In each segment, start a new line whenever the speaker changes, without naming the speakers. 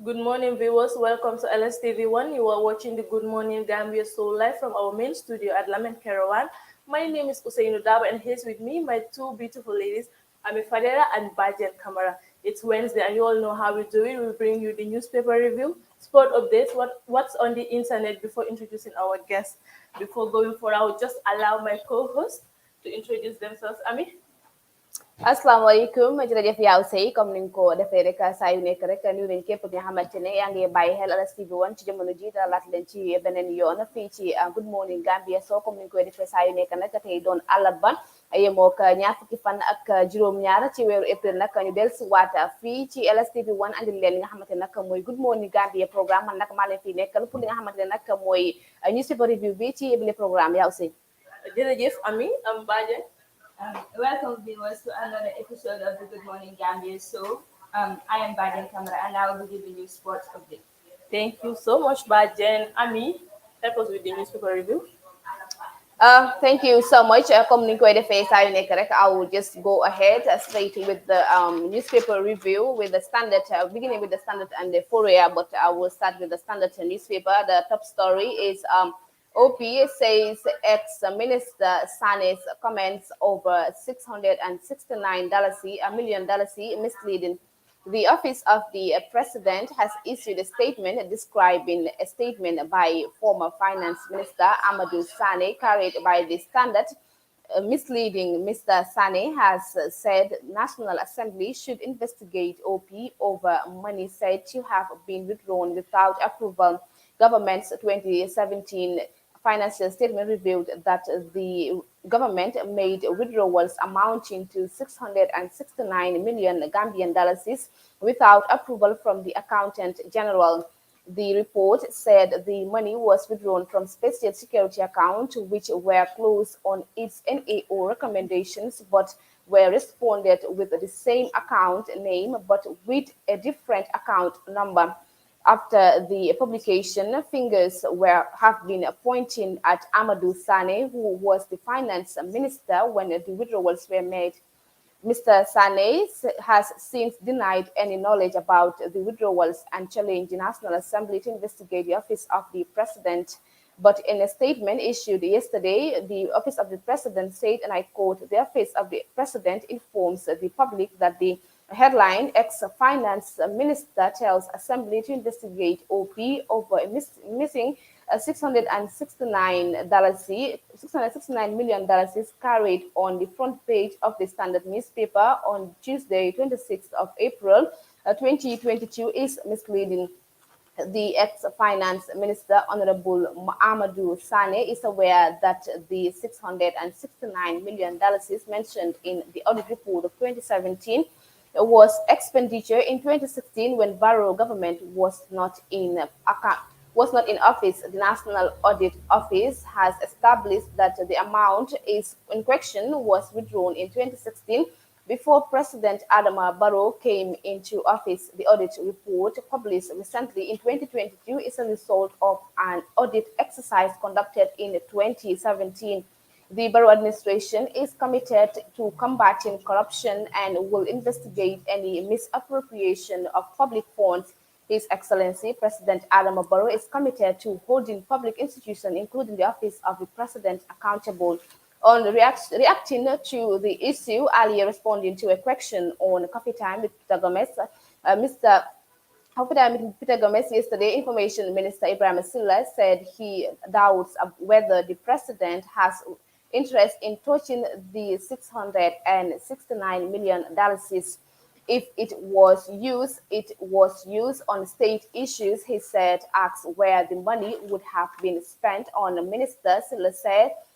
Good morning, viewers. Welcome to LSTV1. You are watching the Good Morning Gambia show live from our main studio at Lamen Kerawan. My name is Ousainou Darboe, and here's with me my two beautiful ladies, Amie Fadera and Bajen Camara. It's Wednesday, and you all know how we do it. We bring you the newspaper review, sport updates, what's on the internet before introducing our guests. Before going forward, I will just allow my co-host to introduce themselves. Amie?
asalaamaaleykum jërëjëf yaaw sey comme ni nga ko defee rek saa yu nekk rek nuyu nañ képp ki nga xamante ne yaa ngi bàyyi xel LSTV1 ci jamono ji dalalaat leen ci beneen yoon fii ci Good Morning Gambia soo comme ni nga koy defee saa yu nekk nag tey doon àllarba yemook ñaar fukki fan ak juróom-ñaar ci weeru april nag ñu del si waat fii ci LSTV1 andil leen li nga xamante ne nag mooy Good Morning Gambia programme man nag maa leen fii nekkal pour li nga xamante ne nag mooy newspaper review bi ci bile programme yaaw sey
Jërëjëf Amie Bajen.
Welcome, viewers, to another episode of the Good Morning Gambia show. I am Bajen Camara, and I will be giving you sports update.
Thank you so much, Bajen. Amie, help us with the newspaper review.
Thank you so much. Comme ni ñu koy defee saa yu nekk rek, I will just go ahead straight with the newspaper review with the standard, beginning with the standard and the Fourier, but I will start with the standard newspaper. The top story is OP says ex-minister Sane's comments over $669 million misleading. The office of the president has issued a statement describing a statement by former finance minister Amadou Sane carried by the Standard misleading. Mr. Sane has said National Assembly should investigate OP over money said to have been withdrawn without approval. Government's 2017 financial statement revealed that the government made withdrawals amounting to 669 million Gambian dollars without approval from the accountant general. The report said the money was withdrawn from special security accounts, which were closed on its NAO recommendations, but were responded with the same account name but with a different account number. After the publication, fingers have been pointing at Amadou Sane, who was the finance minister when the withdrawals were made. Mr. Sane has since denied any knowledge about the withdrawals and challenged the National Assembly to investigate the office of the president. But in a statement issued yesterday, the office of the president said, and I quote, "The office of the president informs the public that the headline ex-finance minister tells assembly to investigate OP over missing $669 million carried on the front page of the Standard newspaper on Tuesday, 26th of April, 2022 is misleading. The ex-finance minister, Honorable Amadou Sane, is aware that the $669 million mentioned in the audit report of 2017 was expenditure in 2016 when Barrow government was not in office. The National Audit Office has established that the amount is in question was withdrawn in 2016 before President Adama Barrow came into office. The audit report published recently in 2022 is a result of an audit exercise conducted in 2017. The Barrow administration is committed to combating corruption and will investigate any misappropriation of public funds. His Excellency President Adama Barrow is committed to holding public institutions, including the Office of the President, accountable. On reacting to the issue, earlier responding to a question on coffee time with Peter Gomez, Mr. Peter Gomez yesterday, Information Minister Ibrahim Silla said he doubts whether the president has interest in touching the $669 million. If it was used on state issues, he said, asked where the money would have been spent on. Minister Silla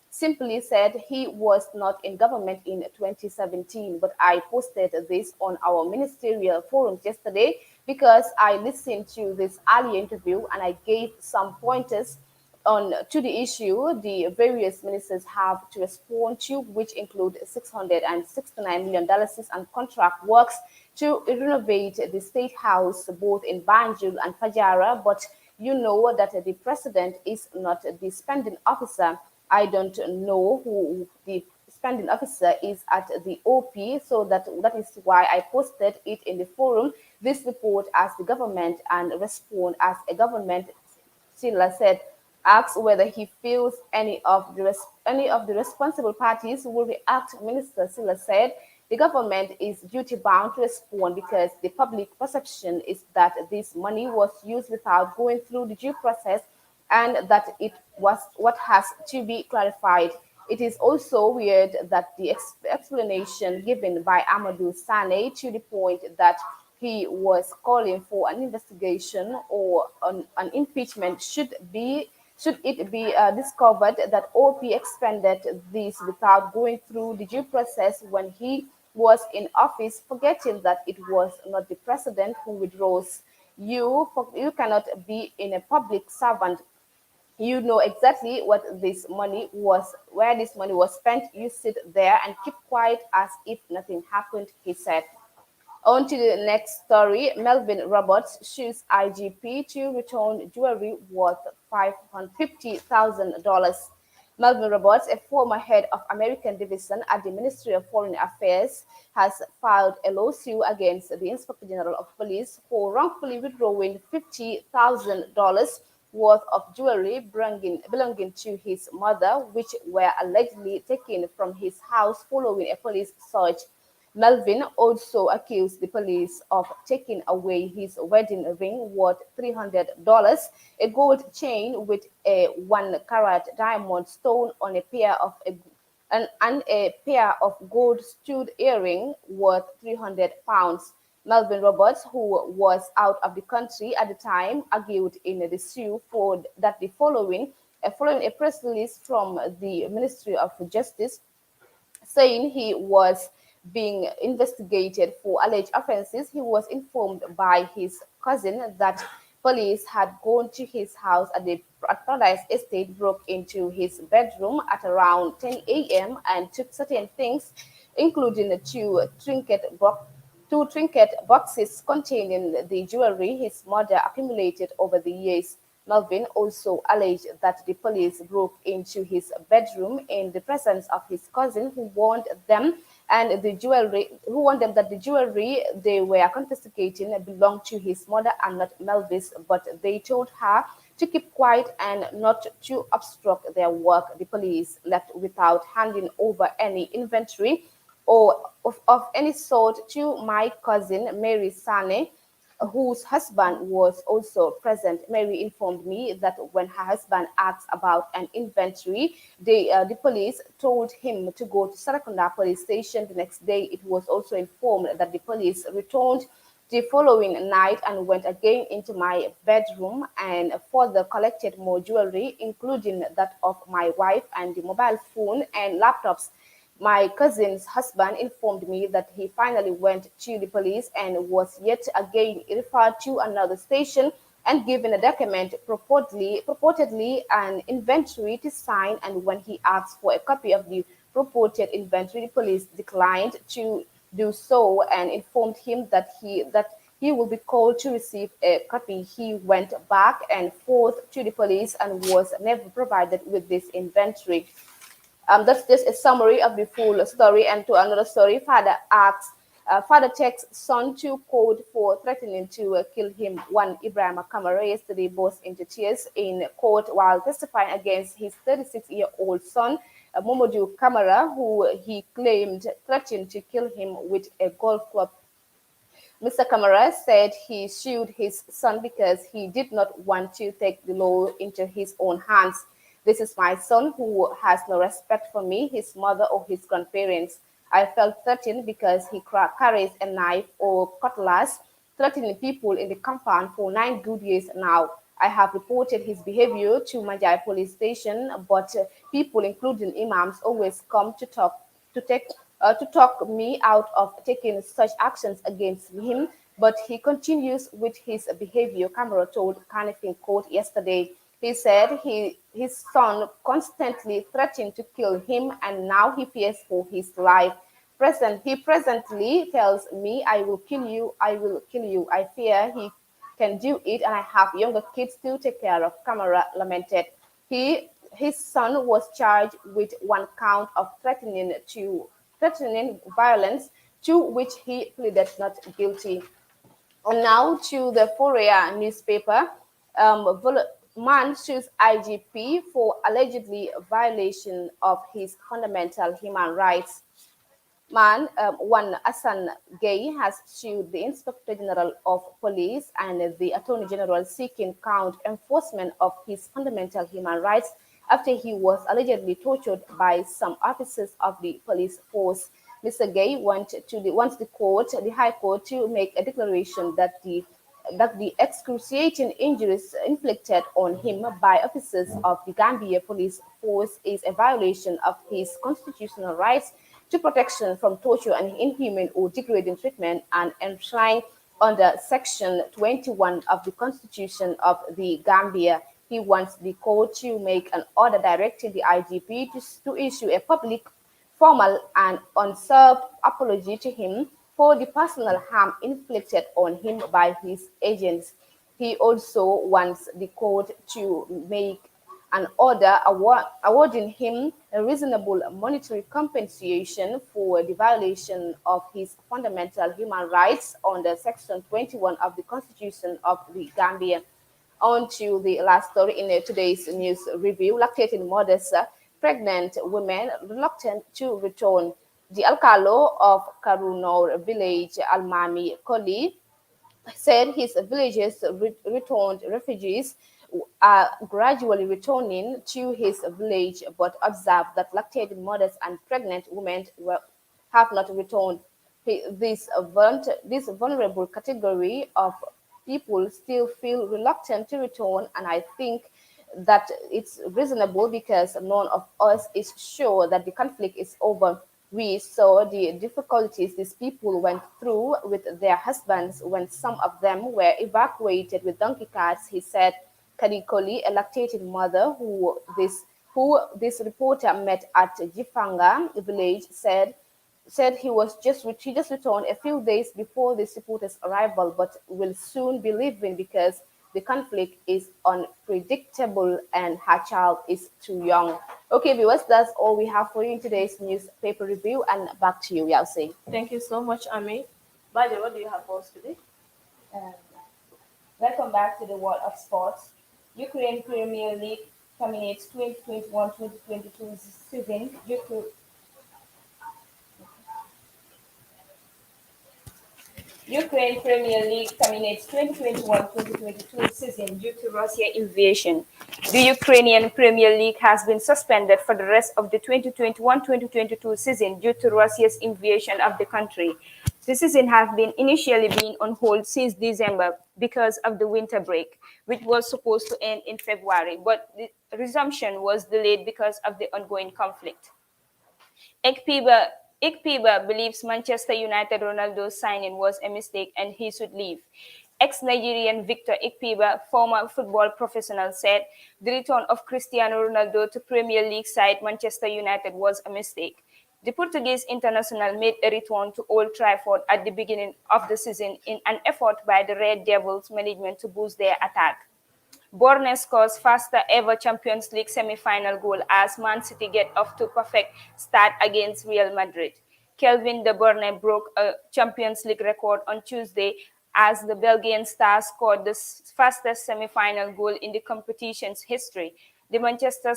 simply said he was not in government in 2017, but I posted this on our ministerial forums yesterday because I listened to this earlier interview and I gave some pointers on to the issue the various ministers have to respond to, which include $669 million and contract works to renovate the state house both in Banjul and Fajara. But you know that the president is not the spending officer. I don't know who the expanding officer is at the OP, so that is why I posted it in the forum. This report as the government and respond as a government, Silla said, asked whether he feels any of the responsible parties will react. Minister Silla said the government is duty bound to respond because the public perception is that this money was used without going through the due process and that it was what has to be clarified. It is also weird that the explanation given by Amadou Sane to the point that he was calling for an investigation or an impeachment should it be discovered that OP expended this without going through the due process when he was in office, forgetting that it was not the president who withdraws. You cannot be in a public servant. You know exactly what this money was, where this money was spent. You sit there and keep quiet as if nothing happened, he said. On to the next story. Melvin Roberts sues IGP to return jewelry worth $550,000. Melvin Roberts, a former head of American division at the Ministry of Foreign Affairs, has filed a lawsuit against the Inspector General of Police for wrongfully withdrawing $50,000 worth of jewelry belonging to his mother, which were allegedly taken from his house following a police search. Melvin also accused the police of taking away his wedding ring worth $300, a gold chain with a 1 carat diamond stone on a pair of and a pair of gold stud earring worth 300 pounds. Melvin Roberts, who was out of the country at the time, argued in the suit for that the following a press release from the Ministry of Justice saying he was being investigated for alleged offenses. He was informed by his cousin that police had gone to his house at Paradise Estate, broke into his bedroom at around 10 a.m. and took certain things, including two trinket boxes containing the jewelry his mother accumulated over the years. Melvin also alleged that the police broke into his bedroom in the presence of his cousin, who warned them that the jewelry they were confiscating belonged to his mother and not Melvin's, but they told her to keep quiet and not to obstruct their work. The police left without handing over any inventory or of any sort to my cousin Mary Sane, whose husband was also present. Mary informed me that when her husband asked about an inventory, the police told him to go to Sarakunda police station. The next day, it was also informed that the police returned the following night and went again into my bedroom and further collected more jewelry, including that of my wife and the mobile phone and laptops. My cousin's husband informed me that he finally went to the police and was yet again referred to another station and given a document purportedly an inventory to sign. And when he asked for a copy of the purported inventory, the police declined to do so and informed him that he will be called to receive a copy. He went back and forth to the police and was never provided with this inventory. That's just a summary of the full story. And to another story, father texts son to court for threatening to kill him. One Ibrahim Camara yesterday burst into tears in court while testifying against his 36-year-old son, Momodu Camara, who he claimed threatened to kill him with a golf club. Mr. Camara said he sued his son because he did not want to take the law into his own hands. This is my son who has no respect for me, his mother, or his grandparents. I felt threatened because he carries a knife or cutlass, threatening people in the compound for 9 good years now. I have reported his behavior to Majai police station, but people, including imams, always come to talk me out of taking such actions against him. But he continues with his behavior, Camara told Carnifing Court yesterday. He said his son constantly threatened to kill him and now he fears for his life. He presently tells me, I will kill you, I will kill you. I fear he can do it and I have younger kids to take care of, Camara lamented. He his son was charged with one count of threatening violence, to which he pleaded not guilty. And now to the Fourier newspaper. Man sues IGP for allegedly violation of his fundamental human rights. One Hassan Gay has sued the Inspector General of Police and the Attorney General seeking count enforcement of his fundamental human rights after he was allegedly tortured by some officers of the police force. Mr. Gay wants the High Court, to make a declaration that the excruciating injuries inflicted on him by officers of the Gambia police force is a violation of his constitutional rights to protection from torture and inhuman or degrading treatment, and enshrined under Section 21 of the Constitution of the Gambia. He wants the court to make an order directing the IGP to issue a public, formal, and unserved apology to him for the personal harm inflicted on him by his agents. He also wants the court to make an order awarding him a reasonable monetary compensation for the violation of his fundamental human rights under Section 21 of the Constitution of the Gambia. On to the last story in today's news review. Lactating mothers, pregnant women reluctant to return. The Alcalo of Karunor village, Almami Koli, said his village's returned refugees are gradually returning to his village, but observed that lactating mothers and pregnant women have not returned. This vulnerable category of people still feel reluctant to return, and I think that it's reasonable because none of us is sure that the conflict is over. We saw the difficulties these people went through with their husbands when some of them were evacuated with donkey carts, he said. Kadikoli, a lactating mother who this reporter met at Jifanga village, said he just returned a few days before the reporter's arrival, but will soon be leaving because the conflict is unpredictable and her child is too young. Okay, viewers, that's all we have for you in today's newspaper review, and back to you, Yausi.
Thank you so much, Amie. Bajen, what do you have for us today?
Um, Welcome back to the world of sports. Ukraine Premier League terminates 2021-2022 season due to Ukraine Premier League terminates 2021-2022 season due to Russia invasion. The Ukrainian Premier League has been suspended for the rest of the 2021-2022 season due to Russia's invasion of the country. The season has been initially been on hold since December because of the winter break, which was supposed to end in February, but the resumption was delayed because of the ongoing conflict. Ikpiba believes Manchester United Ronaldo's signing was a mistake and he should leave. Ex-Nigerian Victor Ikpiba, former football professional, said the return of Cristiano Ronaldo to Premier League side Manchester United was a mistake. The Portuguese international made a return to Old Trafford at the beginning of the season in an effort by the Red Devils management to boost their attack. Borne scores first ever Champions League semi-final goal as Man City get off to perfect start against Real Madrid. Kelvin De Bruyne broke a Champions League record on Tuesday as the Belgian star scored the fastest semi-final goal in the competition's history. The Manchester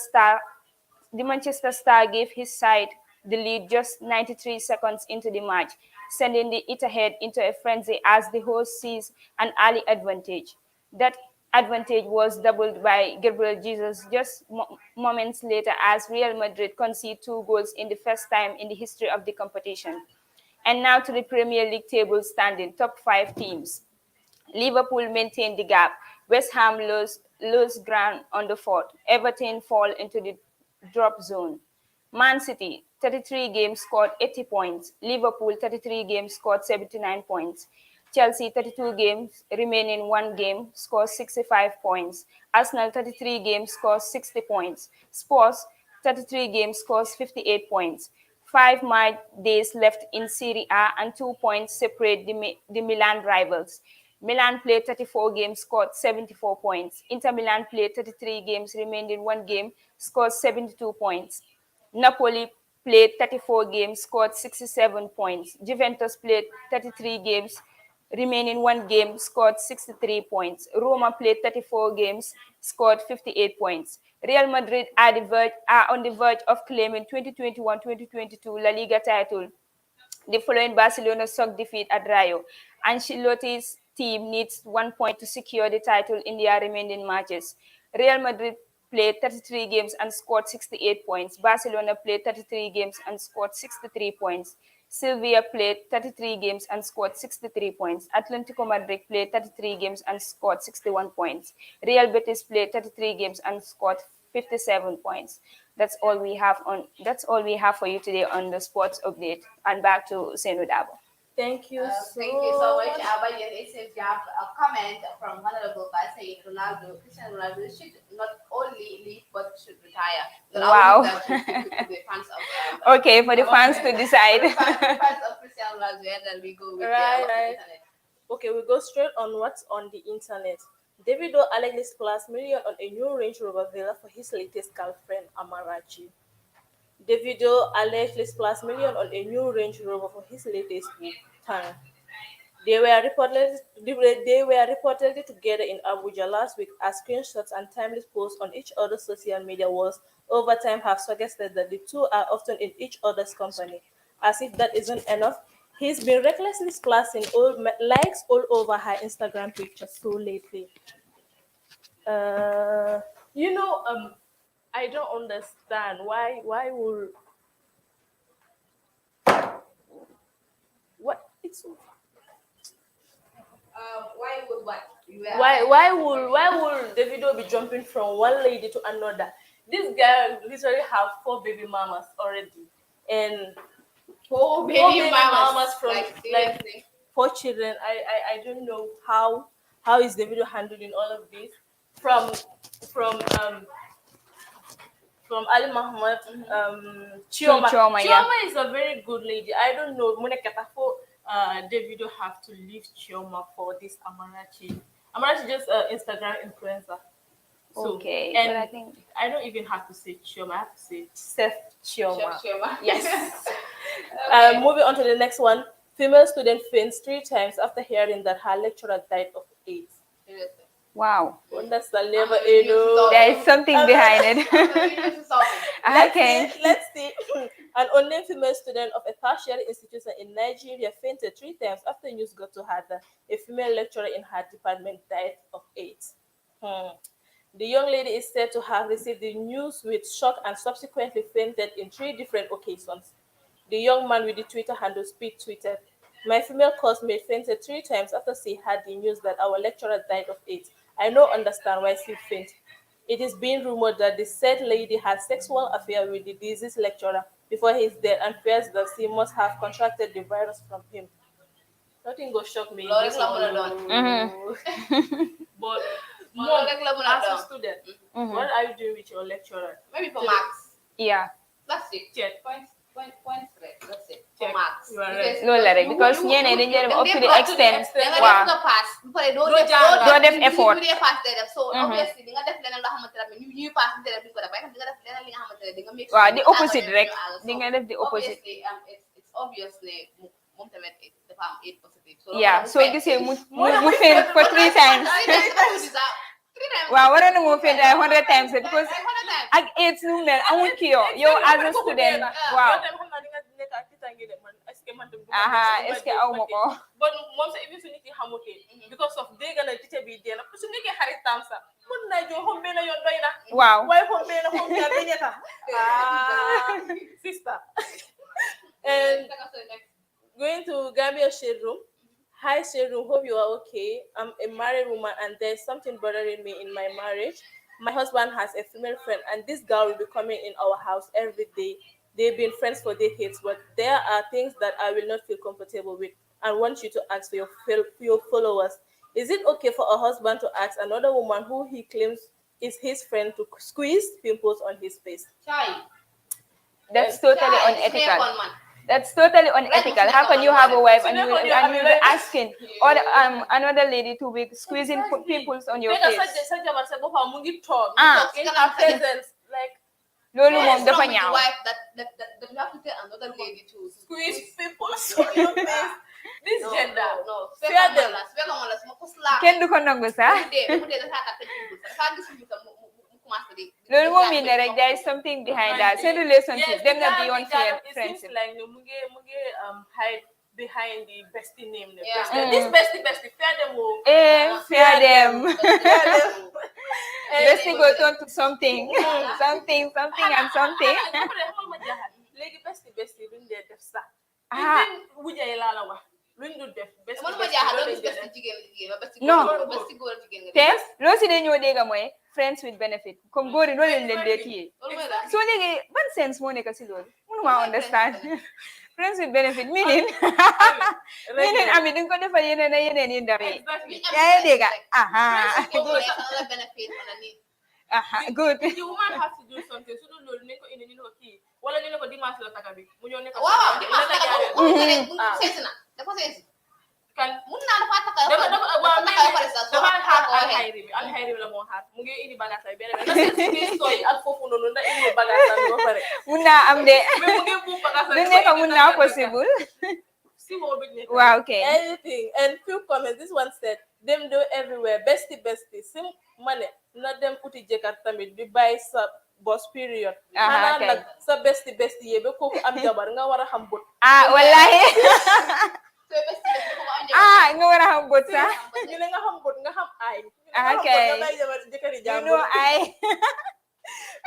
Star gave his side the lead just 93 seconds into the match, sending it ahead into a frenzy as the host seized an early advantage. That advantage was doubled by Gabriel Jesus just moments later as Real Madrid conceded 2 goals in the first time in the history of the competition. And now to the Premier League table standing, top 5 teams. Liverpool maintained the gap. West Ham lose ground on the fourth. Everton fall into the drop zone. Man City, 33 games, scored 80 points. Liverpool, 33 games, scored 79 points. Chelsea, 32 games, remaining 1 game, scores 65 points. Arsenal, 33 games, scores 60 points. Spurs, 33 games, scores 58 points. 5 days left in Serie A and 2 points separate the Milan rivals. Milan played 34 games, scored 74 points. Inter Milan played 33 games, remained in one game, scored 72 points. Napoli played 34 games, scored 67 points. Juventus played 33 games, remained in one game, scored 63 points. Roma played 34 games, scored 58 points. Real Madrid are on the verge of claiming 2021-2022 La Liga title. The following Barcelona shock defeat at Rayo. Ancelotti's team needs 1 point to secure the title in their remaining matches. Real Madrid played 33 games and scored 68 points. Barcelona played 33 games and scored 63 points. Sevilla played 33 games and scored 63 points. Atletico Madrid played 33 games and scored 61 points. Real Betis played 33 games and scored 57 points. That's all we have for you today on the sports update. And back to Ousainou Darboe.
Thank you so much. But yes, it seems you have a comment from Honorable by saying Cristiano Ronaldo should not only leave but should retire. So
Wow.
To the fans of
Okay, for the fans to decide.
fans of Cristiano Ronaldo, and then we go with
Right.
the internet.
Okay, we go straight on what's on the internet. Davido allegedly splashed million on a new Range Rover Villa for his latest girlfriend, Amarachi. Davido allegedly splashed million on a new Range Rover for his latest time. They were reportedly together in Abuja last week as screenshots and timeless posts on each other's social media walls over time have suggested that the two are often in each other's company. As if that isn't enough, he's been recklessly splashing likes all over her Instagram pictures so lately. Uh, you know, I don't understand what it's
Why would what?
why would Davido be jumping from one lady to another? This guy literally have four baby mamas already, and
Four
four
baby mamas
from
like
like
seriously?
four children. I don't know how is Davido handling all of this from from um from Ali Muhammad, Chioma.
Chioma, yeah.
Chioma is a very good lady. I don't know. Monekatafo, Davido have to leave Chioma for this Amarachi. Amarachi just Instagram influencer. So,
Okay,
and
but I think
I don't even have to say Chioma. I have to say Chef Chioma.
Chef Chioma.
Yes.
Okay.
Moving on to the next one. Female student faints 3 times after hearing that her lecturer died of AIDS.
Seriously.
wow.
That's the level,
There is something behind it. Okay.
Let's see. An unnamed female student of a tertiary institution in Nigeria fainted 3 times after news got to her that a female lecturer in her department died of AIDS. The young lady is said to have received the news with shock and subsequently fainted in 3 different occasions. The young man with the Twitter handle Speed tweeted, "My female classmate fainted 3 times after she heard the news that our lecturer died of AIDS. I don't understand why she fainted. It is being rumored that the said lady had sexual affair with the deceased lecturer before his death and fears that she must have contracted the virus from him." Nothing go shock me.
Lord, it's not gonna
But
Mom,
mom,
like love
as a
done.
student, what are you doing with your lecturer?
Maybe for marks.
Yeah.
That's it.
Check.
Points, right? That's it.
Check.
For marks.
You are right.
Loolu la rek because ñeneen dañ leen up to the extent.
Nga
Wow.
def nga pass bu pare doo
doo def effort.
ñu dee pass day def so obviously di nga def leneen loo xamante ne ñu ñuy pass di def di ko def waaye di nga def leneen li nga xamante ne di nga make
Waaw,
sure
the
nga
opposite
àggal
rek.
so
Di nga def the opposite.
obviously it's obviously moom tamit dafa am 8 positive so
Yeah, so gisee mu fail for 3 times. Waaw, waroon na mu fail 100 times because ak AIDS nu mel amul kii yow as a student. Waaw. Aha, est-ce que aw ma ko?
But moom sa even su nit yi xamutee because of dégg na teacher bi dee na su nekkee xaritam sax mën naa jox xom benn yoon doy na.
Waaw.
Waaye xom benn xom ñaar ba ñetta. Sister. And going to Gambia Shade Room. Hi Shade Room, hope you are okay. I'm a married woman and there's something bothering me in my marriage. My husband has a female friend and this girl will be coming in our house every day. They've been friends for decades, but there are things that I will not feel comfortable with and want you to ask for your followers. Is it okay for a husband to ask another woman who he claims is his friend to squeeze pimples on his face?
Chai.
That's totally
Chai,
unethical.
it's man.
That's totally unethical. How can you have a wife and you'll be asking or another lady to be squeezing pimples on your face?
Like
Loolu moom dafa ñaaw.
wife that you have to tell another lady to
squeeze pimples on your face. This gender.
No,
Fear them.
Kenn du ko nangu sax. Loolu moom mean ne rek there is something behind that. Seen relationship dem na beyond
It
friendship.
seems like mu ngi hide behind the bestie name.
Yeah.
This bestie, fear them.
Fear them.
Fear them.
Bestie go turn to something. Something and something.
Legi bestie luñ dee def sax.
Ah.
Wujay laa la wax. Luñ du def bestie.
Non. Te loo si dee ñoo dégga mooy friends with benefit. Comme góor yi loolu leen dee téye. So léegi ban sense moo nekk si loolu? Mënuma understand. Friends with benefit meaning meaning Ami duñ ko defal yeneen yi ndaw yi. Yaa ngi dégga? Good.
The woman has to do something. So don't know neko indi ni ko kii. Wala ni ko dimanche la taka bi. Mu ñëw ne ko kan
mun naa dafa taka
dafa alxayri bi la moo xaar mu ngi indi bagage ay beneen na seen story ak foofu noonu ndax indi bagage am ba pare
Mun naa am de.
mais mu ngi bu bagage
Du nekk mun naa possible.
si mo bi nekk
Wow, okay.
anything and few comments. This one said them do everywhere bestie sim mane na dem uti jëkkër tamit di bàyyi sa boss period xanaa
okay.
nag sa bestie yebe kooku am jabar nga war a xam bët
Wallahi. Nga war a xam bët sax.
ñu ne nga xam bët nga xam ay
Okay.
nga bàyyi jabar jëkkëri
You
jàmbur
know I.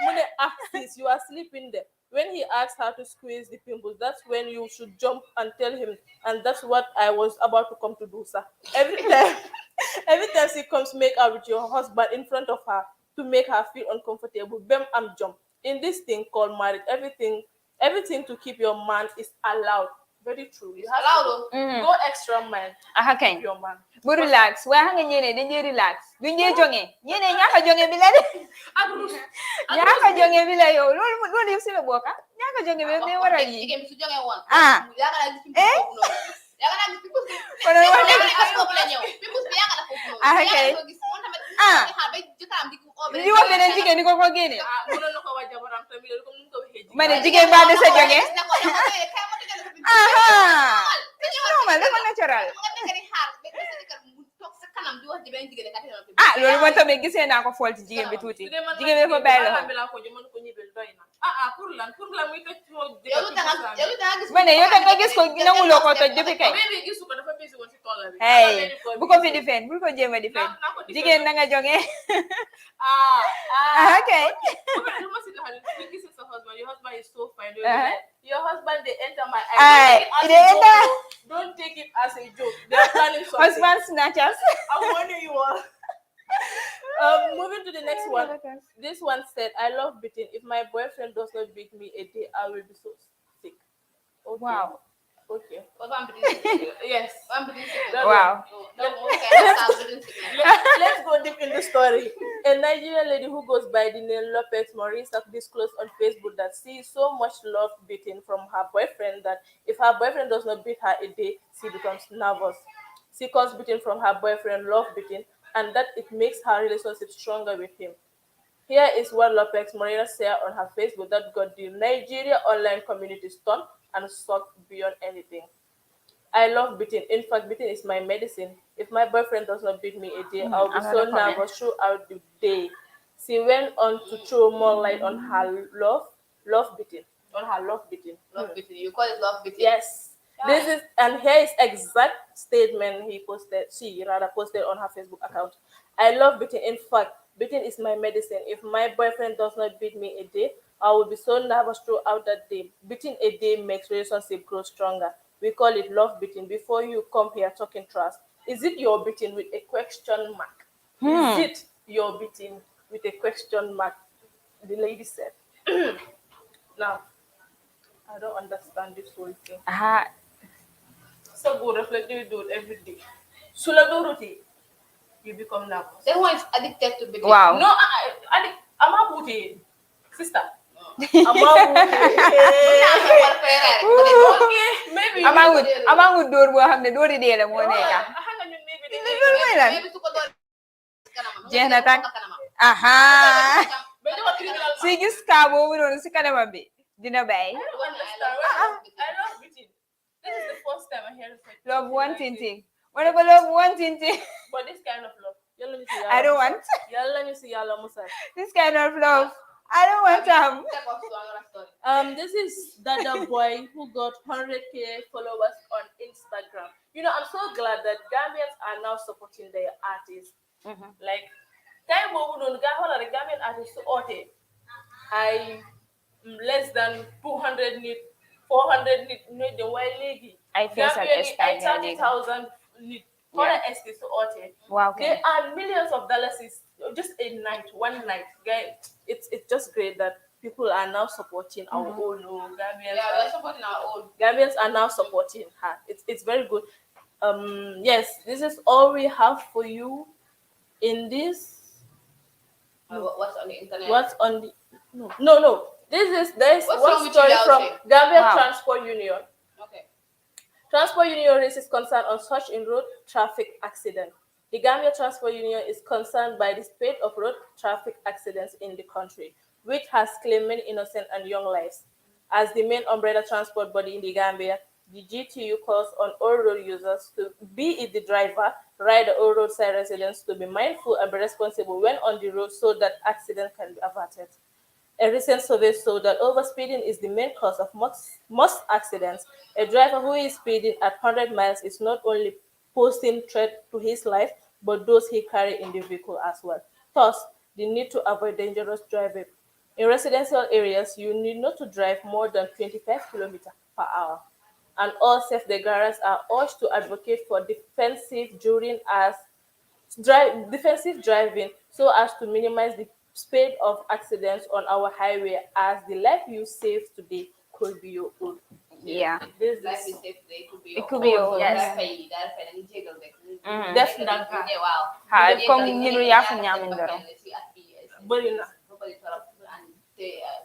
mu ne sis you are sleeping there when he asks her to squeeze the pimples that's when you should jump and tell him and that's what I was about to come to do sir every time she comes make out with your husband in front of her to make her feel uncomfortable bem am jump in this thing called marriage everything to keep your man is allowed. Very true. You have to go extra mile.
Kañ.
Your man.
Bu relax waaye xam nga ñeneen dañuy relax duñ dee jonge ñeneen ñaaka jonge bi la de. ñaaka jonge bi la yow loolu yëpp si la bokk ñaaka jonge bi day waral yi.
jigéen bi su jógee woon
Kono wax dëgg. Li wax beneen jigéen di ko génne.
Mënoon na ko wax jabaram tamit loolu comme ni ko waxee.
Ma ne jigéen baa de sa jonge. Normal dafa natural. Loolu man tamit gisee naa ko fool ci jigéen bi tuuti. Jigéen bi dafa bàyyi loxo.
Pour lan muy toj moo
Ma ne yow tam nga gis ko nanguloo ko toj depuis kay.
gisu ko dafa busy woon si toolam bi.
Hey, bu ko fi defend, bul ko jéem a defend. Jigéen na nga jonge. Okay.
Your husband is so fine. Your husband, they enter my
eyes.
Don't take it as a joke. They are planning something.
Husband snatchers.
I'm warning you all. Moving to the next one. This one said, I love beating. If my boyfriend does not beat me a day, I will be so sick. Okay.
Wow.
Okay.
Yes.
Wow.
Let's go deep in the story. A Nigerian lady who goes by the name Lopez Marisa disclosed on Facebook that she so much love beating from her boyfriend that if her boyfriend does not beat her a day, she becomes nervous. She calls beating from her boyfriend love beating, and that it makes her relationship stronger with him. Here is what Lopez Marina shared on her Facebook that got the Nigeria online community stunned and shocked beyond anything. I love beating. In fact, beating is my medicine. If my boyfriend does not beat me a day, I'll be so nervous throughout the day. She went on to throw more light on her love beating. On her love beating.
Love beating. You call it love beating?
Yes. This is, and here is exact statement she posted on her Facebook account. I love beating. In fact, beating is my medicine. If my boyfriend does not beat me a day, I will be so nervous throughout that day. Beating a day makes relationship grow stronger. We call it love beating. Before you come here talking trust, is it your beating with a question mark? Is it your beating with a question mark? The lady said. Now, I don't understand this whole thing. So good, reflect, you do it every day. Suladuruti, you become nervous.
Everyone is addicted to beating.
Wow.
No, I'm not putting sister. maybe
amangu door boo xam ne doori dee la moo nekka jeex na tak aha si gis kaa boobu noonu si kanamam bi dina bay
I love beating. This is the first time I hear it.
love one thing what about love one thing
But this kind of love,
I don't want this kind of love. I don't want
This is Dada Boy who got 100k followers on Instagram. You know, I'm so glad that Gambians are now supporting their artists. Like, time the Gambian artists I less than 200 need 400 need the white lady.
I feel so
30,000 need.
Wow, okay.
There are millions of dollars just a night, one night. It's just great that people are now supporting our own Gambians.
Yeah, we're supporting our own.
Gambians are now supporting her. It's very good. Yes, this is all we have for you in this.
What's on the internet?
What's on the no. There's one story from Gambia Transport Union.
Okay.
Transport Union raises concern on such in road traffic accident. The Gambia Transport Union is concerned by the spate of road traffic accidents in the country, which has claimed many innocent and young lives. As the main umbrella transport body in the Gambia, the GTU calls on all road users, to be it the driver, rider, or roadside residents, to be mindful and be responsible when on the road so that accidents can be averted. A recent survey showed that overspeeding is the main cause of most accidents. A driver who is speeding at 100 miles is not only posing threat to his life, but those he carry in the vehicle as well. Thus, the need to avoid dangerous driving. In residential areas, you need not to drive more than 25 kilometers per hour. And all self-drivers are urged to advocate for defensive driving so as to minimize the speed of accidents on our highway, as the life you save today could be your own.
Yeah.
This life is safe today could be your
It could be your own.
Yes.
Definitely.
Ha comme ñinu yafu ñamin doro.
Bari na.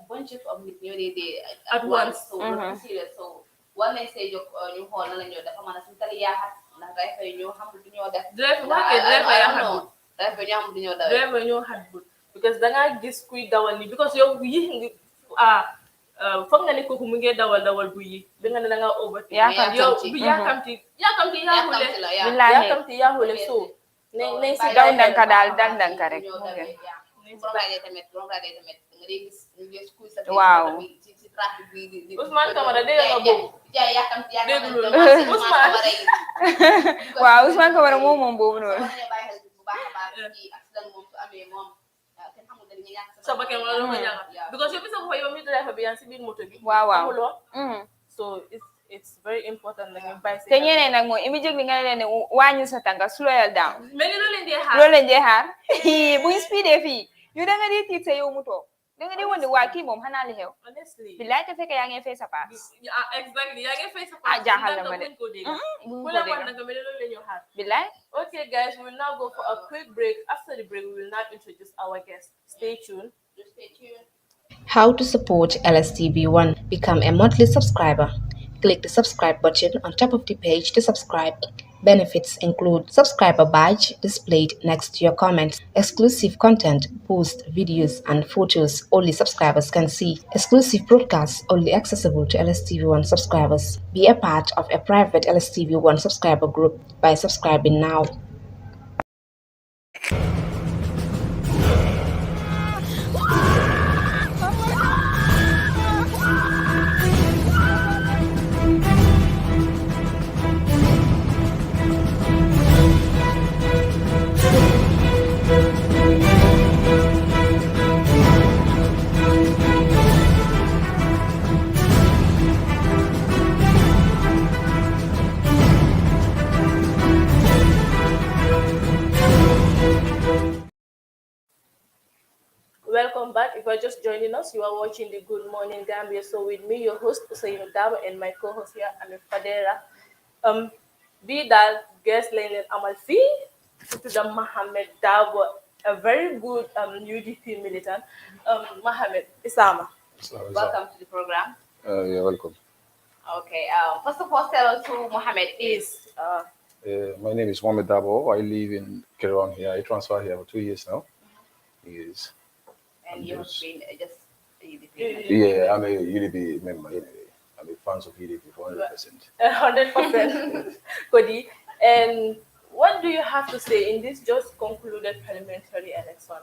Bunch of nit
at once.
So serious. So one may say you hold na lañu dafa mëna suñu tali yaaxat ndax driver yi ñoo xam du ñoo def.
Driver ñoo xat because da nga gis kuy dawal ni because yow yi foog nga ne kooku mu ngi dawal bu yi bi nga ne da nga overtake yow bi yaakamti yaahule so ne si
daw ndanka daal dal ndanka rek waaw
Ousmane Camara dégg nga boobu
waaw Ousmane Camara moom boobu noonu
because yow mi driver bi yaa si biir moto bi
waaw
so it's very important that you buy
te ñeneen nag moom immediately nga leen ne wàññi sa tànka slow down
mais loolu
leen dee xaar buñ speedee fii yow da nga di tiit sa yow mu toog da nga di wone waa kii moom xanaa li xew
honestly
billaay te fekk yaa ngi fay sa paas
exactly yaa ngi fay sa paas
jaaxal na ma de billaay.
Okay guys, we will now go for a quick break. After the break, we will now introduce our guest. Stay tuned.
How to support LSTV1. Become a monthly subscriber. Click the subscribe button on top of the page to subscribe. Benefits include subscriber badge displayed next to your comments, exclusive content, posts, videos, and photos only subscribers can see, exclusive broadcasts only accessible to LSTV1 subscribers. Be a part of a private LSTV1 subscriber group by subscribing now.
Welcome back. If you're just joining us, you are watching the Good Morning Gambia. So with me, your host Ousainou Darboe, and my co-host here, Amie Fadera. Be that guest line Amie to the Muhammed Darboe, a very good UDP militant. Muhammed Isama.
Welcome to the program.
You're welcome.
Okay. First of all, tell us who Muhammad is.
My name is Muhammed Darboe. I live in Kerouan here. I transferred here for 2 years now. Yes.
And you have been just a UDP.
Yeah, I'm a UDP member anyway. I'm a fan of UDP for 100%.
100%. Cody. And what do you have to say in this just concluded parliamentary election?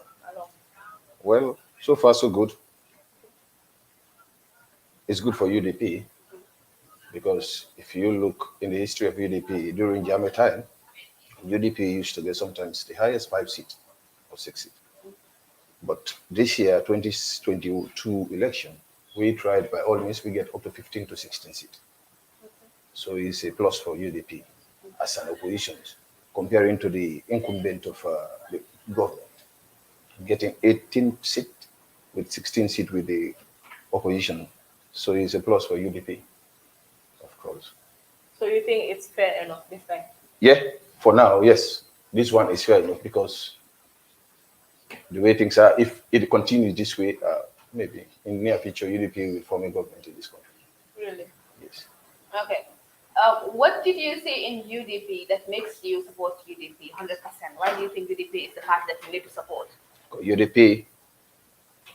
Well, so far so good. It's good for UDP because if you look in the history of UDP during Jammeh time, UDP used to get sometimes the highest 5 seats or 6 seats. But this year, 2022 election, we tried by all means, we get up to 15 to 16 seats. So it's a plus for UDP as an opposition, comparing to the incumbent of the government, getting 18 seats with 16 seats with the opposition. So it's a plus for UDP, of course.
So you think it's fair enough this time?
Yeah, for now, yes. This one is fair enough because the way things are, if it continues this way, maybe in the near future, UDP will form a government in this country.
Really?
Yes.
Okay. What did you see in UDP that makes you support UDP 100%? Why do you think UDP is the party that you need to support?
UDP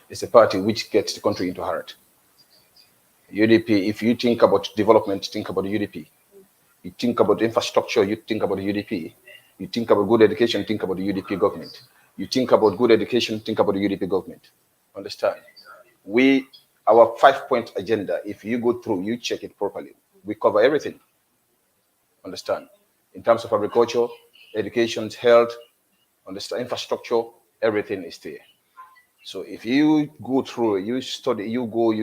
is a party which gets the country into heart. UDP, if you think about development, think about the UDP. You think about infrastructure, you think about the UDP. You think about good education, think about the UDP government. You think about good education, think about the UDP government. Understand? Our 5-point agenda, if you go through, you check it properly, we cover everything. Understand? In terms of agriculture, education, health, understand, infrastructure, everything is there. So if you go through, you study, you go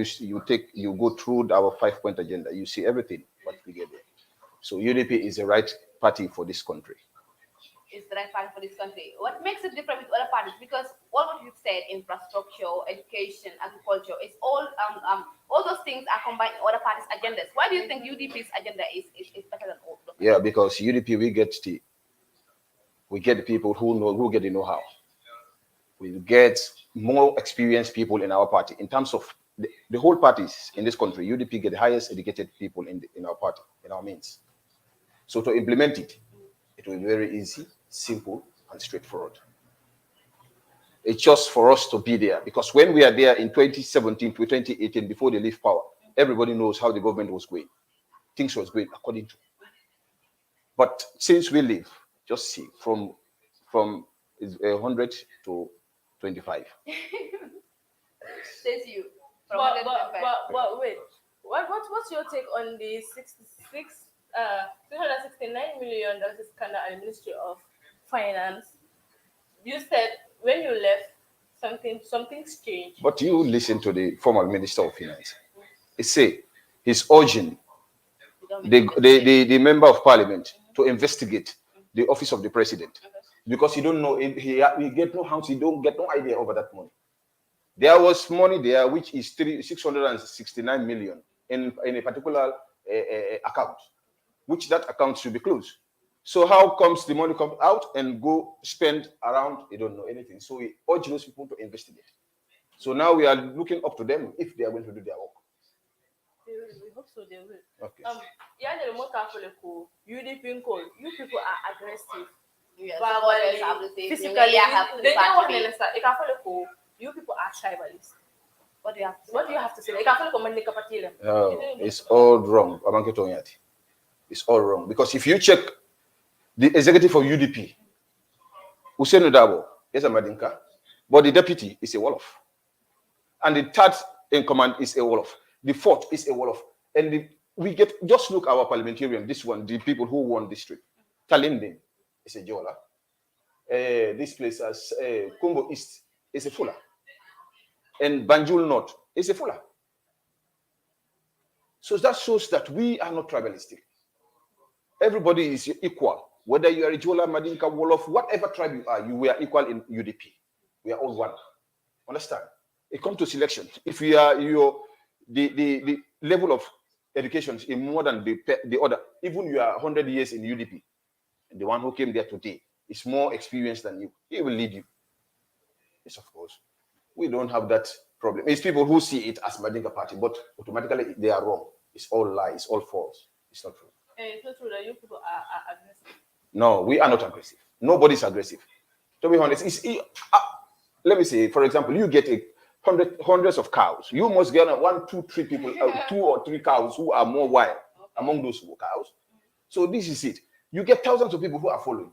through our 5-point agenda, you see everything what we get there. So UDP is the right party for this country.
Is the right party for this country. What makes it different with other parties? Because all what you've said, infrastructure, education, agriculture, is all those things are combined in other parties' agendas. Why do you think UDP's agenda is better than all?
Yeah, because UDP we get the people who get the know-how. We get more experienced people in our party. In terms of the whole parties in this country, UDP get the highest educated people in our party, in our means. So to implement it, it will be very easy, simple, and straightforward. It's just for us to be there, because when we are there in 2017 to 2018, before they leave power, everybody knows how the government was going. Things was going according to. But since we leave, just see, from 100 to 25.
Says you.
But wait, what's your take on the 369 million that is kind of the Ministry of Finance? You said when you left, something's changed.
But you listen to the former Minister of Finance. He say he's urging the member of parliament to investigate the office of the president, because he don't know, he get no house, he don't get no idea over that money. There was money there which is 669 million in a particular account, which that account should be closed. So how comes the money come out and go spend around? They don't know anything. So we urge those people to investigate. So now we are looking up to them if they are going to do their work.
We hope so. They will.
Okay.
Yeah, the more careful UDP call. You people are aggressive.
Yes,
Physically, they don't want to understand. You people are tribalist. What do you have to say?
It's all wrong. It's all wrong, because if you check the executive of UDP, Ousainou Darboe is a Madinka, but the deputy is a Wolof, and the third in command is a Wolof, the fourth is a Wolof, and we get, just look our parliamentarian, this one, the people who won this trip. Talindin is a Jola. This place as Congo East is a Fula, and Banjul North is a Fula. So that shows that we are not tribalistic. Everybody is equal. Whether you are a Jola, Madinka, Wolof, whatever tribe you are, we are equal in UDP. We are all one. Understand? It comes to selection. If you are the level of education is more than the other, even you are 100 years in UDP, the one who came there today is more experienced than you. He will lead you. Yes, of course. We don't have that problem. It's people who see it as Madinka party, but automatically they are wrong. It's all lies, it's all false. It's not true.
It's not true that you people are aggressive.
No, we are not aggressive. Nobody's aggressive. To be honest, let me say, for example, you get hundreds of cows. You must get 1, 2, 3 people, 2 or 3 cows who are more wild among those cows. So this is it. You get thousands of people who are following.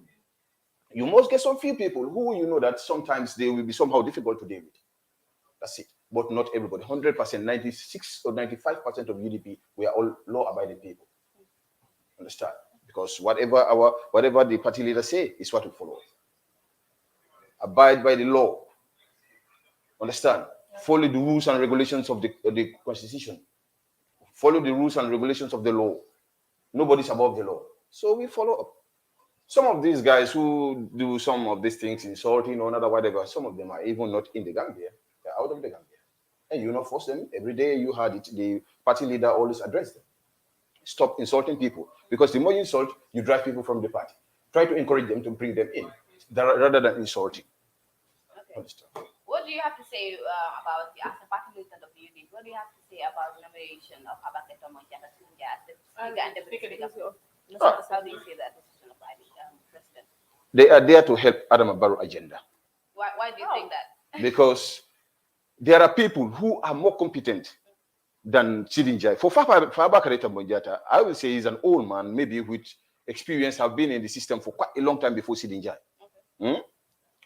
You must get some few people who you know that sometimes they will be somehow difficult to deal with. That's it. But not everybody. 100%, 96 or 95% of UDP, we are all law-abiding people. Understand? Because whatever the party leaders say is what we follow. Abide by the law. Understand? Follow the rules and regulations of the constitution. Follow the rules and regulations of the law. Nobody's above the law. So we follow up. Some of these guys who do some of these things, insulting or another whatever, some of them are even not in the Gambia. They're out of the Gambia. And you not force them. Every day you had it, the party leader always addressed them. Stop insulting people. Because the more you insult, you drive people from the party. Try to encourage them to bring them in, rather than insulting.
Okay. What do you have to say about as a party militant of the UDP? What do you have to say about the nomination of Abake Tomonjata as the speaker and deputy speaker? How do you say that decision of president?
They are there to help Adama Barrow agenda.
Why do you think that?
Because there are people who are more competent than Sidinjai. For Abake Tomonjata, I will say he's an old man, maybe with experience, have been in the system for quite a long time before Sidinjai. Okay.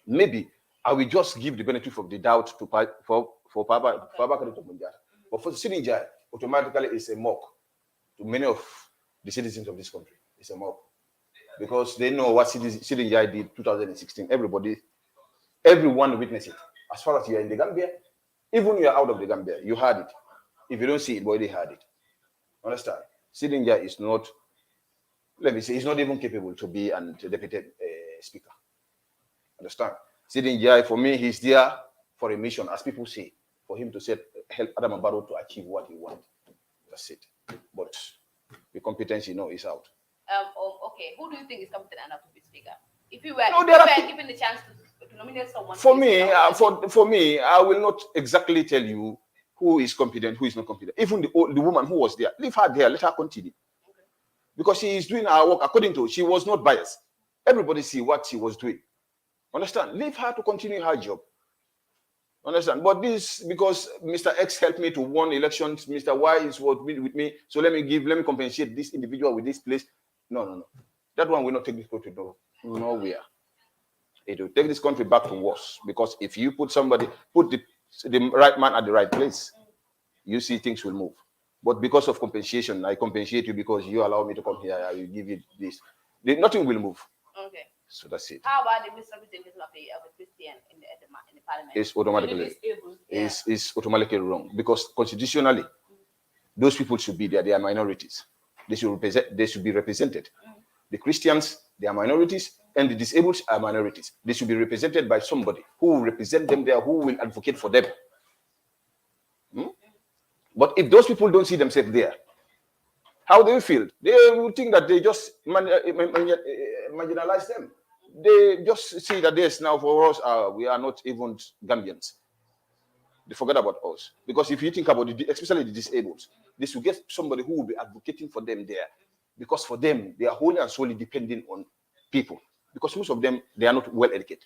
Maybe I will just give the benefit of the doubt to for Abake Tomonjata. But for Sidinjai, automatically it's a mock to many of the citizens of this country. It's a mock. Because they know what Sidinjai did in 2016. Everyone witnessed it. As far as you are in the Gambia, even you are out of the Gambia, you heard it. If you don't see it, boy, they heard it. Understand? Sidinjai is not, let me say, he's not even capable to be an deputy speaker. Understand? Sidinjai, for me, he's there for a mission, as people say, for him to help Adama Barrow to achieve what he wants. That's it. But the competence, is out.
Okay, who do you think is competent enough to be speaker? If you were given the chance to nominate someone.
For me, I will not exactly tell you who is competent, who is not competent. Even the woman who was there, leave her there, let her continue. Okay. Because she is doing her work according to, she was not biased. Everybody see what she was doing. Understand? Leave her to continue her job. Understand? But this, because Mr. X helped me to win elections, Mr. Y is what with me, so let me compensate this individual with this place. No. That one will not take this country nowhere. It will take this country back to worse. Because if you put the right man at the right place, you see things will move. But because of compensation, I compensate you because you allow me to come here, I will give you this. Nothing will move.
Okay.
So that's it.
How about the misrepresentation of a Christian in the parliament?
It's automatically wrong. Because constitutionally, those people should be there. They are minorities. They should be represented. The Christians, they are minorities, and the disabled are minorities. They should be represented by somebody who will represent them there, who will advocate for them. But if those people don't see themselves there, how do you feel? They will think that they just marginalize them. They just see that this now for us, we are not even Gambians. They forget about us. Because if you think about it, especially the disabled, they should get somebody who will be advocating for them there. Because for them, they are wholly and solely depending on people. Because most of them, they are not well educated.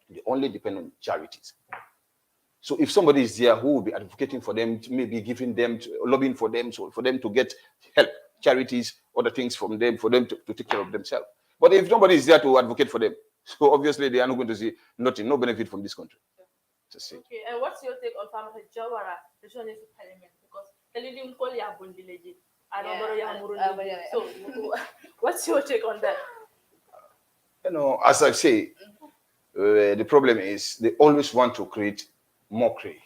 They only depend on charities. So if somebody is there who will be advocating for them, maybe giving them, lobbying for them, so for them to get help, charities, other things from them, for them to take care of themselves. But if nobody is there to advocate for them, so obviously they are not going to see nothing, no benefit from this country.
Okay, and what's your take on Farmer Jawara returning to parliament? Because the leading call ya bundi legit. So what's your take on that?
As I say, the problem is they always want to create mockery.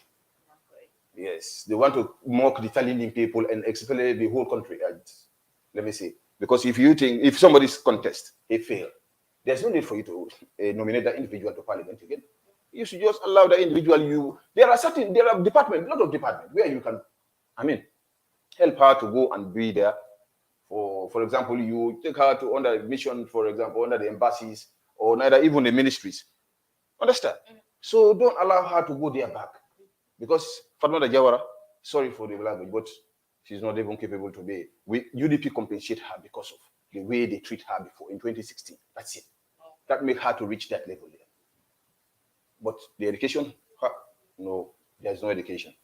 Yes, they want to mock the talented people and especially the whole country. Let me see. Because if somebody's contest, he failed, there's no need for you to nominate that individual to parliament again. You should just allow the individual. There are a lot of departments where you can, help her to go and be there. For example, you take her to under mission, for example, under the embassies or neither even the ministries. Understand? So don't allow her to go there back. Because Fatma Jawara, sorry for the language, but she's not even capable to be. UDP compensate her because of the way they treat her before in 2016. That's it. That make her to reach that level there. But the education, no, there's no education.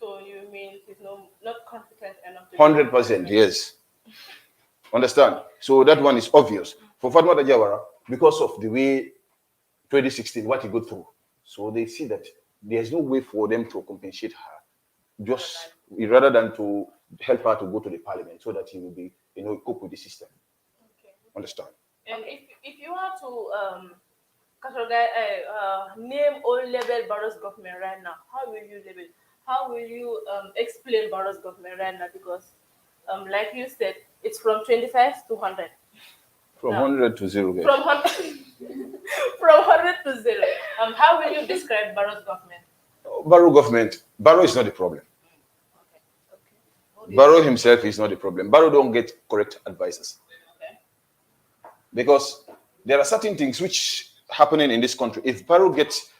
So you mean she's not competent enough to
100%, yes. Understand? So that one is obvious. For Fatma Jawara, because of the way 2016, what he go through. So they see that there's no way for them to compensate her, just rather than to help her to go to the parliament so that he will be, cope with the system.
Okay.
Understand?
And if you are to name all level Barrow's government right now, how will you label? How will you explain Barrow's government right now? Because, like you said, it's from 25 to 100.
From 100 to 0. Guys.
From 100, from 100 to 0. How will you describe Barrow's government?
Barrow is not the problem.
Okay.
Barrow himself is not the problem. Barrow don't get correct advices.
Okay.
Because there are certain things which happening in this country. If Barrow gets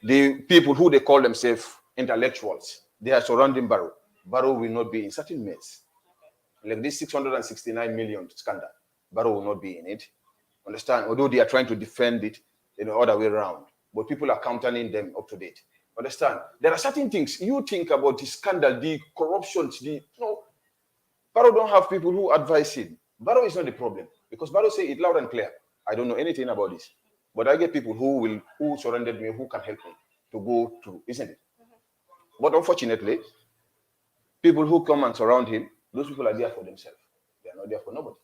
the people who they call themselves intellectuals, they are surrounding Barrow, Barrow will not be in certain mess. Like this 669 million scandal, Barrow will not be in it. Understand? Although they are trying to defend it in the other way around, but people are countering them up to date. Understand? There are certain things you think about the scandal, the corruption, Barrow don't have people who advise him. Barrow is not the problem because Barrow say it loud and clear. I don't know anything about this, but I get people who surrounded me, who can help me to go through, isn't it? But unfortunately, people who come and surround him, those people are there for themselves. They are not there for nobody.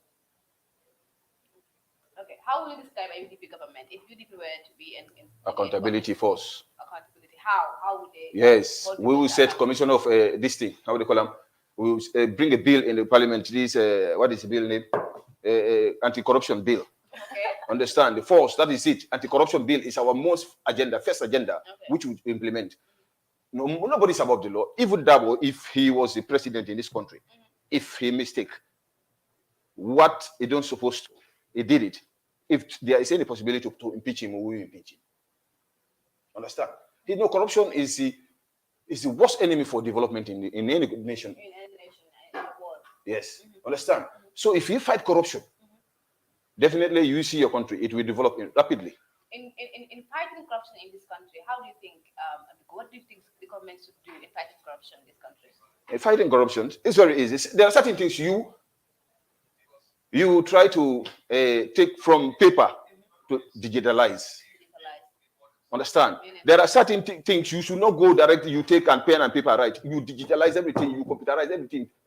Okay, how will you describe a UDP government if UDP were to be an
accountability force?
Accountability. How would they?
Yes, we will set commission of this thing. How would they call them? We will bring a bill in the parliament. This what is the bill name? Anti-corruption bill.
Okay.
Understand the force? That is it. Anti-corruption bill is our first agenda, which we implement. No, nobody's above the law. Even Darboe, if he was the president in this country, if he mistake what he don't supposed to, he did it. If there is any possibility to impeach him, we will impeach him. Understand? Corruption is the worst enemy for development in any nation.
In any nation, in the world.
Yes. Understand? So if you fight corruption, definitely you see your country, it will develop rapidly.
In fighting corruption in this country, how do you think, what do you think the government should do in fighting corruption in this country?
In fighting corruption, it's very easy. There are certain things you try to take from paper to digitalize. Understand? There are certain things you should not go directly, you take pen and paper, right? You digitalize everything, you computerize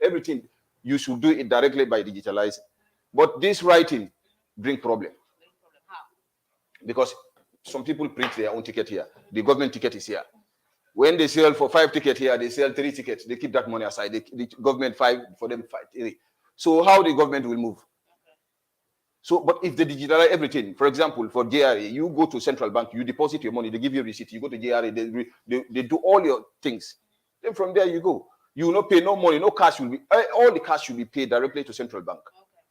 everything. You should do it directly by digitalizing. But this writing bring problem.
How?
Because some people print their own ticket here. The government ticket is here. When they sell for 5 tickets here, they sell 3 tickets. They keep that money aside. The government 5 for them 5. So how the government will move? So, but if they digitalize everything, for example, for JRA, you go to central bank, you deposit your money, they give you a receipt. You go to JRA, they do all your things. Then from there you go. You will not pay no money, no cash will be. All the cash should be paid directly to central bank.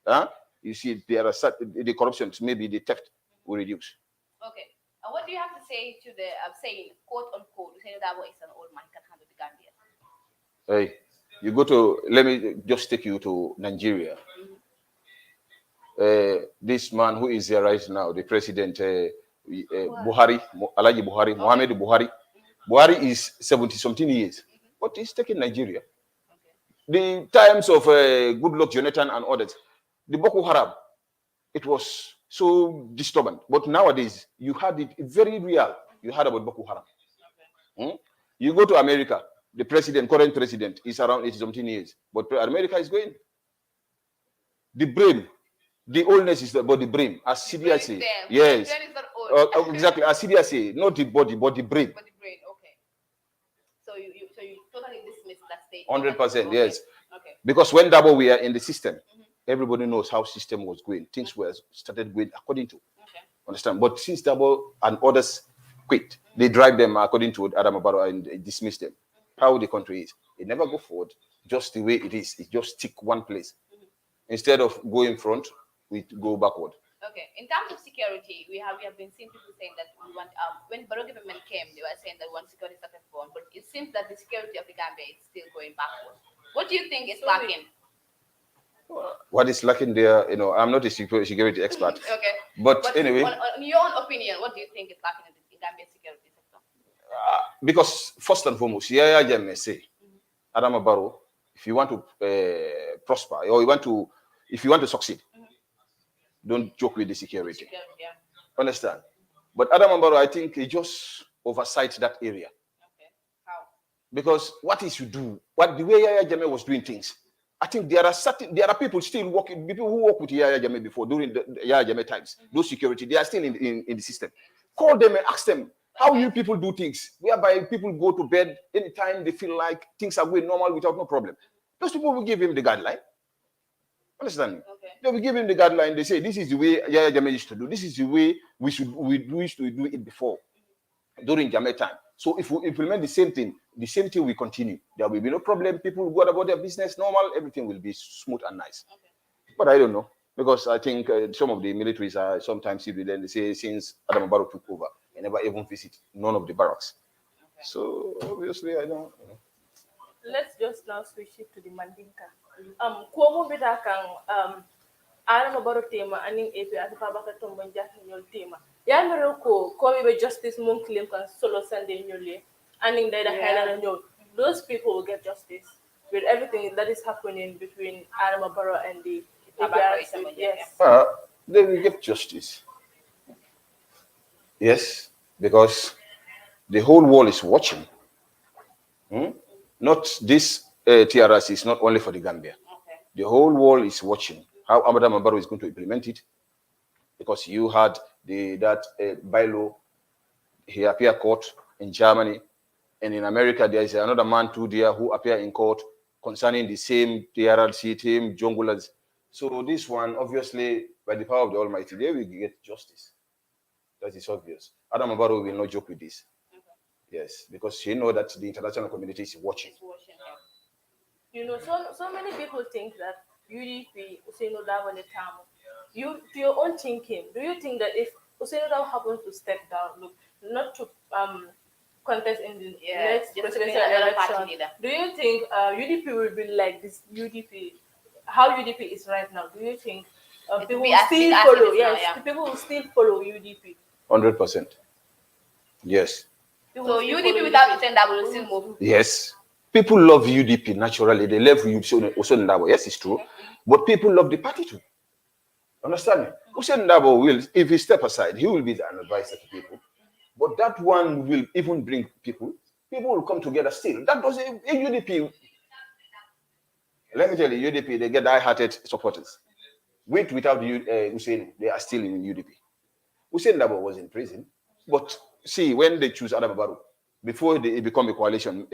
Okay. You see, there are the corruptions, maybe the theft will reduce.
Okay. What do you have to say to the saying, quote unquote, Ousainou Darboe is an old man, he can handle the Gambia?
Hey, you go to, let me just take you to Nigeria. This man who is there right now, the president, Buhari, Alaji Buhari, Muhammed Buhari. Buhari is 70-something years, but he's taking Nigeria. The times of Goodluck, Jonathan, and others, the Boko Haram, it was so disturbing. But nowadays, you had it very real. You heard about Boko Haram. You go to America, the current president, is around 80-something years, but America is going. The brain. The oldness is about the brain, as CDI. Yes.
The brain is not old.
Exactly, as CDI, not the body, but the brain.
But the brain, okay. So you totally dismiss that statement.
100%, yes.
Okay.
Because when Darboe we are in the system, everybody knows how system was going. Things were started going according to.
Okay.
Understand? But since Darboe and others quit, they drive them according to Adama Barrow and dismiss them. How the country is. It never go forward just the way it is. It just stick one place. Instead of going front, we go backward.
Okay, in terms of security, we have been seeing people saying that we want when Barrow government came, they were saying that we want security started born, but it seems that the security of the Gambia is still going backward. What do you think is lacking?
What is lacking there? You know, I'm not a security expert.
Okay,
but anyway,
on your own opinion, what do you think is lacking in the Gambia security sector?
Because first and foremost, Yaya Jammeh say, Adama Barrow, if you want to prosper or if you want to succeed, don't joke with the security.
Yeah.
Understand? But Adama Barrow, I think he just oversight that area.
Okay, how?
Because what is you do, the way Yaya Jammeh was doing things, I think there are people still working, people who work with Yaya Jammeh before during the Yaya Jammeh times. Those security, they are still in the system. Call them and ask them how you people do things, whereby people go to bed anytime they feel like things are going normal without no problem. Those people will give him the guideline. Understand me?
Okay.
They will give him the guideline. They say this is the way Yaya Jammeh used to do. This is the way we used to do it before during Jammeh time. So if we implement the same thing will continue. There will be no problem. People will go about their business normal. Everything will be smooth and nice. Okay. But I don't know, because I think some of the militaries are sometimes civilian. They say since Adam Barrow took over, they never even visit none of the barracks. Okay. So obviously, I don't.
Let's just now switch it to the Mandinka. Kuomo bita kang Adama Barrow tema aning AP asipa baka tombo njaki nyol tema. Ya mero ko be justice mon claim kan solo sande nyole aning dai da haila nyol. Those people will get justice with everything that is happening between Adama Barrow and the APRC. Yes.
They will get justice. Yes, because the whole world is watching. Not this TRS is not only for the Gambia. Okay. The whole world is watching how Adama Barrow is going to implement it, because you had that bylaw. He appeared court in Germany, and in America there is another man too there who appeared in court concerning the same TRC team, Jongulans. So this one, obviously, by the power of the Almighty, they will get justice. That is obvious. Adama Barrow will not joke with this. Yes, because she knows that the international community is watching.
You know, so many people think that UDP, Ousainou Darboe Tamu. You, to your own thinking, do you think that if Ousainou Darboe happens to step down, look, not to contest in the next presidential election, do you think UDP will be like this UDP, how UDP is right now? Do you think people will still follow? Yes, people will still follow UDP.
100%. Yes.
So UDP without Ousainou Darboe will still move.
Yes. People love UDP naturally. They love Ousainou Darboe. Yes, it's true. But people love the party too. Understand me? Ousainou Darboe will, if he step aside, he will be an advisor to people. But that one will even bring people. People will come together still. That does a UDP. Let me tell you, UDP, they get die-hearted supporters. Without Ousainou, they are still in UDP. Ousainou Darboe was in prison. But see, when they choose Adama Barrow, before he become a coalition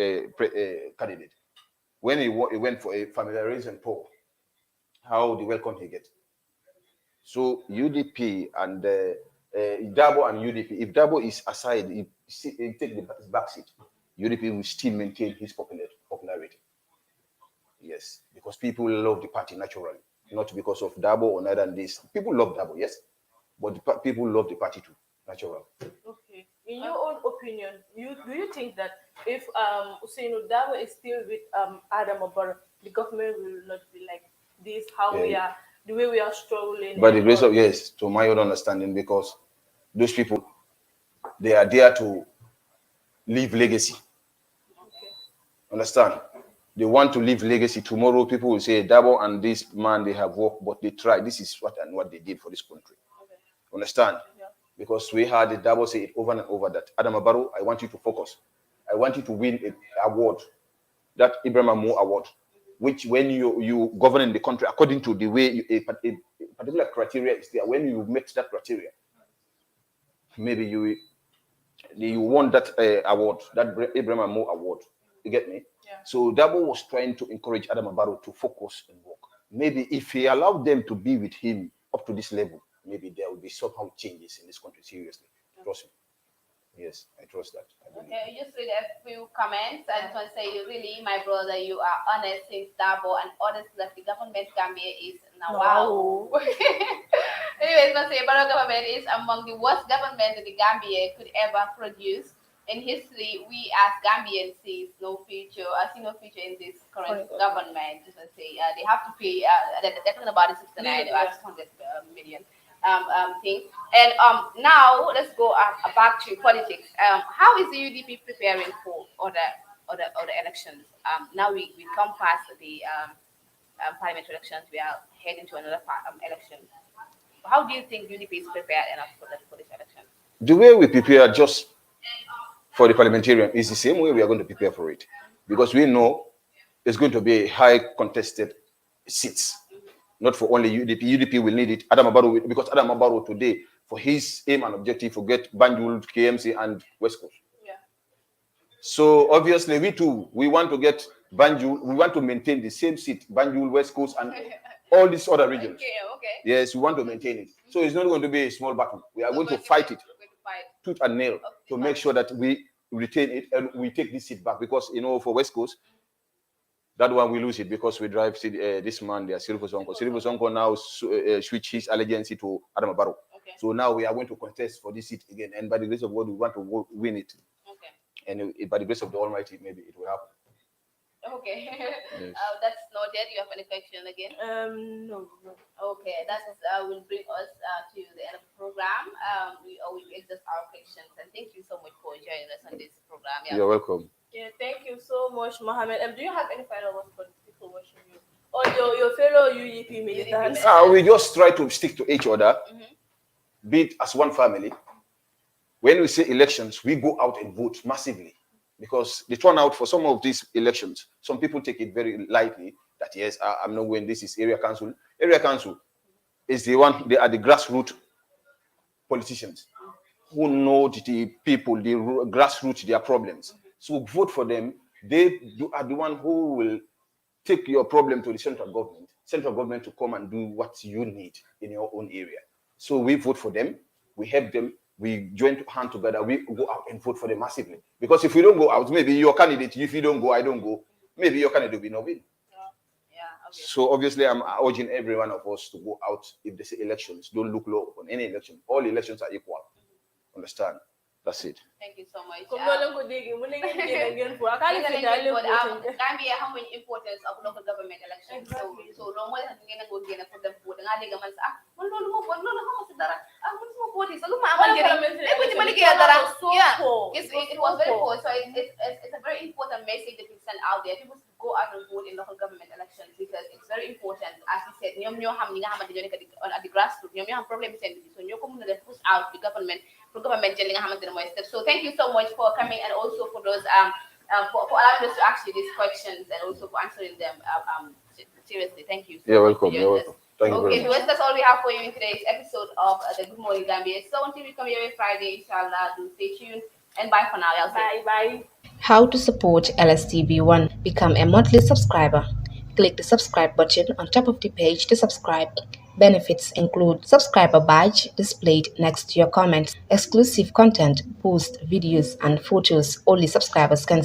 candidate, when he went for a familiarization poll, how the welcome he get. So UDP and Darboe and UDP, if Darboe is aside, he take the back seat, UDP will still maintain his popularity. Yes, because people love the party naturally, not because of Darboe or neither than this. People love Darboe, yes, but people love the party too, naturally. Okay.
In your own opinion, do you think that if Ousainou Darboe is still with Adama Barrow, the government will not be like this? We are, the way we are struggling.
By the grace of, yes, to my own understanding, because those people, they are there to leave legacy. Okay. Understand? They want to leave legacy. Tomorrow, people will say Darboe and this man, they have worked, but they tried. This is what they did for this country. Okay. Understand? Yeah. Because we had the Darboe say it over and over that Adama Barrow, I want you to focus. I want you to win an award, that Ibrahim Mo award, which when you govern in the country according to the way a particular criteria is there, when you met that criteria, maybe you won that award, that Ibrahim Mo award. You get me? Yeah. So Darboe was trying to encourage Adama Barrow to focus and work. Maybe if he allowed them to be with him up to this level, maybe there will be somehow changes in this country. Seriously, trust me. Yes, I trust that.
Okay, you just read a few comments. I just want to say, really, my brother, you are honest since Darboe, and honest that the government Gambia is now. Wow. Anyways, let's say Barrow government is among the worst government that the Gambia could ever produce. In history, we as Gambians see no future. I see no future in this current government. Let's say they have to pay. They're talking about the 69 or 600 million thing. And now let's go back to politics. How is the UDP preparing for other elections? Now we come past the parliament elections. We are heading to another election. How do you think UDP is prepared enough for this election?
The way we prepare just for the parliamentarian is the same way we are going to prepare for it, because we know it's going to be a high contested seats, not for only UDP. UDP will need it. Adam Abaro, because Adam Abaro today, for his aim and objective, to get Banjul, KMC, and West Coast.
Yeah.
So obviously, we too, we want to get Banjul. We want to maintain the same seat, Banjul, West Coast, and all these other regions.
Okay.
Yes, we want to maintain it. So it's not going to be a small battle. We are going to fight it, tooth and nail, to make sure that we retain it and we take this seat back. Because, for West Coast, that one we lose it because we drive this man there, Silver Sonko. Silver Sonko now switch his allegiance to Adam Barrow. Okay. So now we are going to contest for this seat again. And by the grace of God, we want to win it. Okay. And by the grace of the Almighty, maybe it will happen.
Okay. Yes. That's noted. You have any question again?
No.
Okay, that will bring us to the end of the program. We exhaust our questions, and thank you so much for joining us on this program.
Yeah. You're welcome.
Yeah, thank you so much, Muhammed. Do you have any final words for people watching you or your fellow UDP militants?
We just try to stick to each other, be it as one family. When we say elections, we go out and vote massively. Because the turnout for some of these elections, some people take it very lightly that, yes, I'm not going, this is area council. Area council is the one, they are the grassroots politicians who know the people, the grassroots, their problems. So vote for them. They are the one who will take your problem to the central government to come and do what you need in your own area. So we vote for them, we help them, we join hand together, we go out and vote for them massively. Because if we don't go out, maybe your candidate, if you don't go, I don't go, maybe your candidate will not win.
Yeah, okay.
So obviously, I'm urging every one of us to go out. If they say elections, don't look low on any election. All elections are equal. Understand? That's it.
Thank you so much.
Gambia,
how much importance of local government elections? Exactly. So no more than go again for the vote. And I think I'm it was very poor. So it's a very important message that we send out there. People go out and vote in local government elections because it's very important. As we said, at the grassroots, problems, so you push out the government. So thank you so much for coming, and also for those for allowing us to ask you these questions and also for answering them seriously. Thank you.
You're welcome. You're welcome. Thank you very much.
So that's all we have for you in today's episode of the Good Morning Gambia. So until we come here every Friday, inshallah, do stay tuned and bye for now.
Bye.
How to support LSTV1? Become a monthly subscriber. Click the subscribe button on top of the page to subscribe. Benefits include subscriber badge displayed next to your comments, exclusive content, post videos, and photos only subscribers can